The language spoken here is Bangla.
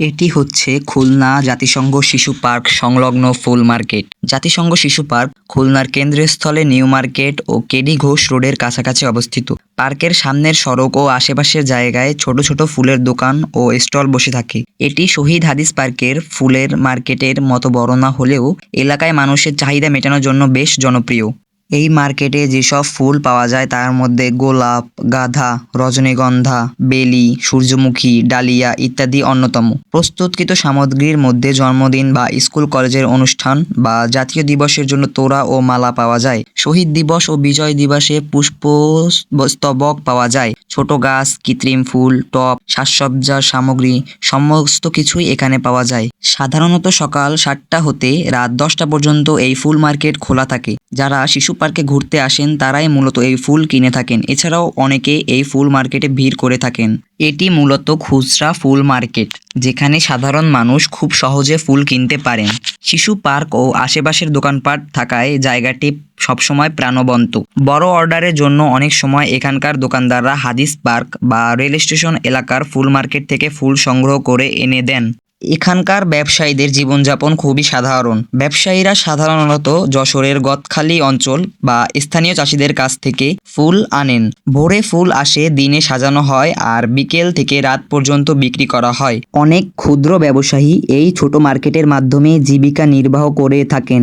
এটি হচ্ছে খুলনা জাতিসংঘ শিশু পার্ক সংলগ্ন ফুল মার্কেট। জাতিসংঘ শিশু পার্ক খুলনার কেন্দ্রস্থলে নিউ মার্কেট ও কেডি ঘোষ রোডের কাছাকাছি অবস্থিত। পার্কের সামনের সড়ক ও আশেপাশের জায়গায় ছোট ছোট ফুলের দোকান ও স্টল বসে থাকে। এটি শহীদ হাদিস পার্কের ফুলের মার্কেটের মতো বড় না হলেও এলাকায় মানুষের চাহিদা মেটানোর জন্য বেশ জনপ্রিয়। এই মার্কেটে যেসব ফুল পাওয়া যায় তার মধ্যে গোলাপ, গাঁদা, রজনীগন্ধা, বেলি, সূর্যমুখী, ডালিয়া ইত্যাদি অন্যতম। প্রস্তুতকৃত সামগ্রীর মধ্যে জন্মদিন বা স্কুল কলেজের অনুষ্ঠান বা জাতীয় দিবসের জন্য তোড়া ও মালা পাওয়া যায়। শহীদ দিবস ও বিজয় দিবসে পুষ্পস্তবক পাওয়া যায়। ছোট গাছ, কৃত্রিম ফুল, টব, সাজসজ্জার সামগ্রী সমস্ত কিছুই এখানে পাওয়া যায়। সাধারণত সকাল 7টা হতে রাত 10টা পর্যন্ত এই ফুল মার্কেট খোলা থাকে। যারা শিশু পার্কে ঘুরতে আসেন তারাই মূলত এই ফুল কিনে থাকেন। এছাড়াও অনেকে এই ফুল মার্কেটে ভিড় করে থাকেন। এটি মূলত খুচরা ফুল মার্কেট, যেখানে সাধারণ মানুষ খুব সহজে ফুল কিনতে পারেন। শিশু পার্ক ও আশেপাশের দোকানপাট থাকায় জায়গাটি সবসময় প্রাণবন্ত। বড় অর্ডারের জন্য অনেক সময় এখানকার দোকানদাররা হাদিস পার্ক বা রেল স্টেশন এলাকার ফুল মার্কেট থেকে ফুল সংগ্রহ করে এনে দেন। এখানকার ব্যবসায়ীদের জীবনযাপন খুবই সাধারণ। ব্যবসায়ীরা সাধারণত যশোরের গদখালি অঞ্চল বা স্থানীয় চাষিদের কাছ থেকে ফুল আনেন। ভোরে ফুল আসে, দিনে সাজানো হয় আর বিকেল থেকে রাত পর্যন্ত বিক্রি করা হয়। অনেক ক্ষুদ্র ব্যবসায়ী এই ছোট মার্কেটের মাধ্যমে জীবিকা নির্বাহ করে থাকেন।